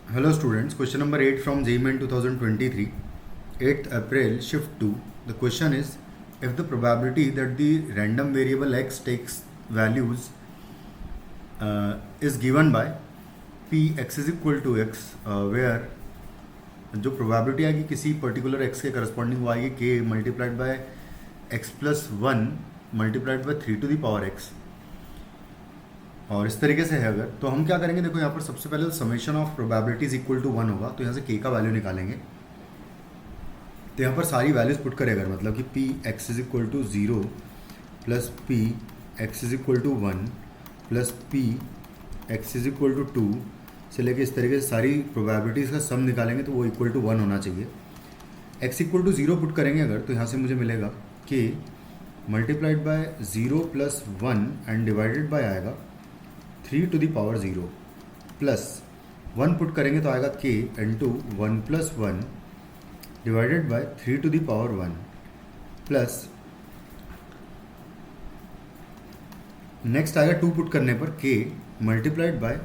Hello students, question number 8 from JMN 2023, 8th April, shift 2. The question is, if the probability that the random variable x takes values is given by p x is equal to x, where जो probability आएगी किसी particular x के corresponding वो आएगी k multiplied by x plus one multiplied by 3 to the power x, और इस तरीके से है अगर, तो हम क्या करेंगे, देखो यहाँ पर सबसे पहले summation of probabilities equal to 1 होगा, तो यहाँ से k का वैल्यू निकालेंगे। तो यहाँ पर सारी वैल्यूज पुट करें अगर, मतलब कि p x is equal to 0 plus p x is equal to 1 plus p x is equal to 2 से लेके इस तरीके से सारी प्रोबेबिलिटीज़ का सम निकालेंगे, तो वो इक्वल टू 1 होना चाहिए। x इक्वल टू 0 पुट करेंगे अगर, तो यहाँ से मुझे मिलेगा k multiplied by 0 plus 1 and divided by आएगा 3 to the power 0 plus 1 put करेंगे तो आएगा k into 1 plus 1 divided by 3 to the power 1 plus next आएगा 2 पुट करने पर k multiplied by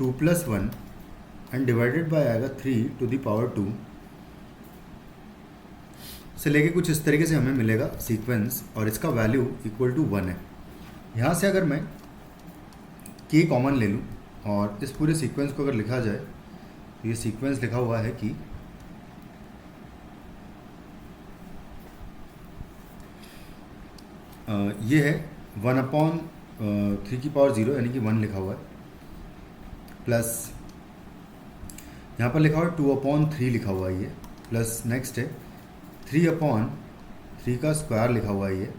2 plus 1 and divided by आएगा 3 टू द पावर 2 से लेके कुछ इस तरीके से हमें मिलेगा सीक्वेंस, और इसका वैल्यू इक्वल टू 1 है। यहाँ से अगर मैं k कॉमन ले लूँ और इस पूरे सीक्वेंस को अगर लिखा जाए, तो ये सीक्वेंस लिखा हुआ है कि ये है 1/3 की पावर 0 यानी कि 1 लिखा हुआ है, प्लस यहाँ पर लिखा हुआ है 2/3 लिखा हुआ है ये, प्लस नेक्स्ट है 3/3 का स्क्वायर लिखा हुआ है ये,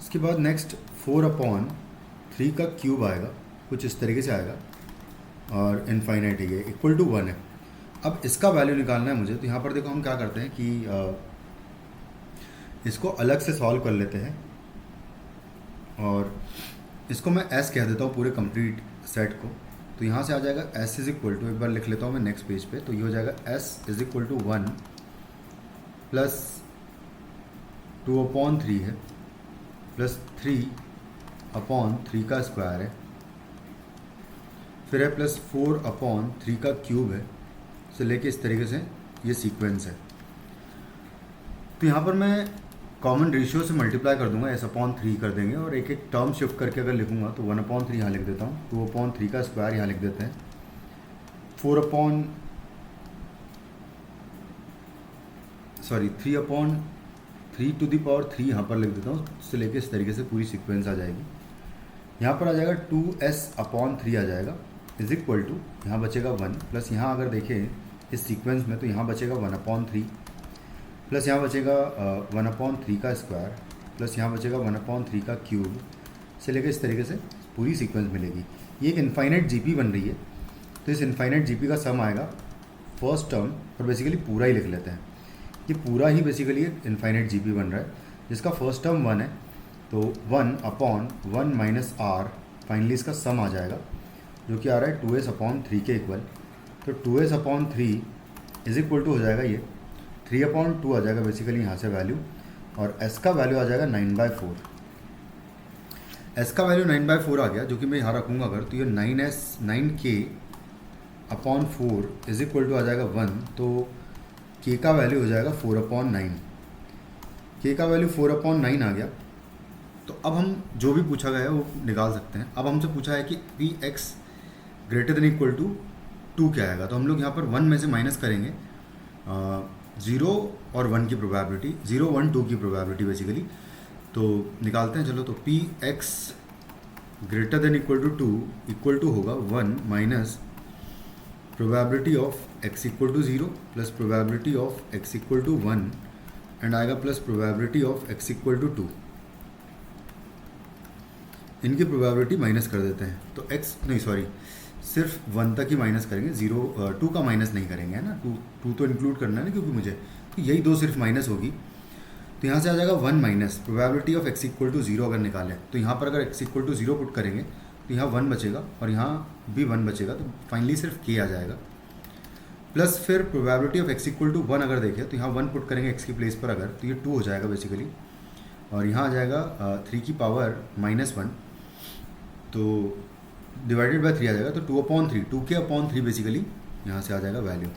इसके बाद नेक्स्ट 4/3 का क्यूब आएगा, कुछ इस तरीके से आएगा, और इनफाइनाइट है ये, इक्वल टू 1 है। अब इसका वैल्यू निकालना है मुझे, तो यहाँ पर देखो हम क्या करते हैं कि इसको अलग से सॉल्व कर लेते हैं, और इसको मैं s कह देता हूँ पूरे कंप्लीट सेट को। तो यहाँ से आ जाएगा s इज इक्वल टू, एक बार लिख लेता हूँ मैं नेक्स्ट पेज पे, तो ये हो जाएगा s is equal to 1 plus 2/3 है प्लस 3/3 का स्क्वायर है, फिर है प्लस 4/3 का क्यूब है, से लेके इस तरीके से ये सीक्वेंस है। तो यहाँ पर मैं कॉमन रेशियो से मल्टीप्लाई कर दूंगा, s/3 कर देंगे, और एक एक टर्म शिफ्ट करके अगर लिखूंगा तो 1/3 यहाँ लिख देता हूँ, 2/3 का स्क्वायर यहाँ लिख देते हैं, 3/3 टू दी पावर 3 यहाँ पर लिख देता हूँ, उससे लेके इस तरीके से पूरी सीक्वेंस आ जाएगी। यहाँ पर आ जाएगा 2s/3 आ जाएगा, इज इक्वल टू यहाँ बचेगा 1, प्लस यहाँ अगर देखें इस सीक्वेंस में तो यहाँ बचेगा 1/3 प्लस यहाँ बचेगा 1/3 का स्क्वायर, प्लस यहाँ बचेगा 1/3 का क्यूब, से लेकर इस तरीके से पूरी सीक्वेंस मिलेगी। ये एक इनफाइनाइट जीपी बन रही है, तो इस इनफाइनाइट जीपी का सम आएगा फर्स्ट टर्म, और बेसिकली पूरा ही लिख लेते हैं, ये पूरा ही बेसिकली एक इनफाइनाइट जीपी बन रहा है, जिसका फर्स्ट टर्म 1 है, तो 1/1 माइनस आर, फाइनली इसका सम आ जाएगा जो कि आ रहा है 2s/3 के इक्वल। तो 2s/3 इज इक्वल टू हो जाएगा ये 3/2 आ जाएगा बेसिकली यहाँ से वैल्यू, और s का वैल्यू आ जाएगा 9/4। s का वैल्यू 9/4 आ गया, जो कि मैं यहाँ रखूँगा अगर, तो ये 9k/4 इज इक्वल टू आ जाएगा 1, तो k का वैल्यू हो जाएगा 4/9। k का वैल्यू 4/9 आ गया, तो अब हम जो भी पूछा गया है वो निकाल सकते हैं। अब हमसे पूछा है कि p x greater than equal to 2 क्या आएगा, तो हम लोग यहाँ पर 1 में से माइनस करेंगे 0 और 1 की प्रोबेबिलिटी, 0, 1, 2 की प्रोबेबिलिटी बेसिकली, तो निकालते हैं चलो। तो P x greater than equal to 2 equal to होगा 1 minus probability of x equal to 0 plus probability of x equal to 1 and आएगा plus probability of x equal to 2। इनकी प्रोबेबिलिटी माइनस कर देते हैं, तो x नहीं सॉरी सिर्फ 1 तक ही माइनस करेंगे, 2 का माइनस नहीं करेंगे, है ना, 2 तो इंक्लूड करना है ना, क्योंकि मुझे तो यही 2 सिर्फ माइनस होगी। तो यहाँ से आ जाएगा 1 minus probability of x equal to 0 अगर निकालें, तो यहाँ पर अगर x इक्वल टू 0 पुट करेंगे तो यहाँ 1 बचेगा और यहाँ भी 1 बचेगा, तो फाइनली सिर्फ k आ जाएगा, प्लस फिर probability of x equal to 1 अगर देखें तो यहाँ 1 पुट करेंगे x की प्लेस पर अगर, तो ये 2 हो जाएगा बेसिकली, और यहाँ आ जाएगा 3 की पावर -1, तो डिवाइडेड बाय 3 आ जाएगा, तो 2/3 2k/3 बेसिकली यहाँ से आ जाएगा वैल्यू।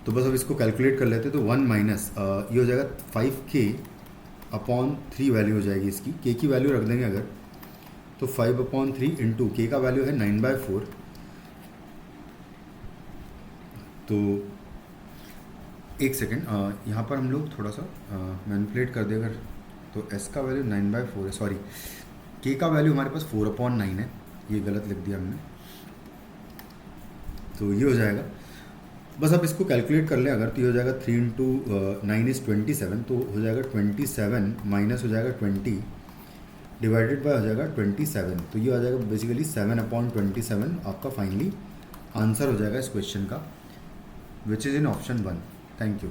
तो बस अब इसको कैलकुलेट कर लेते हैं। तो 1 माइनस ये हो जाएगा 5k अपॉन 3 वैल्यू हो जाएगी इसकी। के की वैल्यू रख देंगे अगर, तो 5/3 इंटू के का वैल्यू है 9/4। तो एक सेकेंड, यहाँ पर हम लोग थोड़ा सा मैनिपुलेट कर दें अगर, तो s का वैल्यू 9/4 है, सॉरी k का वैल्यू हमारे पास 4/9 है, ये गलत लिख दिया हमने। तो ये हो जाएगा, बस अब इसको कैलकुलेट कर लें अगर, तो ये हो जाएगा 3 इंटू 9 इज़ 27, तो हो जाएगा 27 माइनस हो जाएगा 20 डिवाइडेड बाय हो जाएगा 27। तो ये आ जाएगा बेसिकली 7/27 आपका फाइनली आंसर हो जाएगा इस क्वेश्चन का, which is in option 1। Thank you.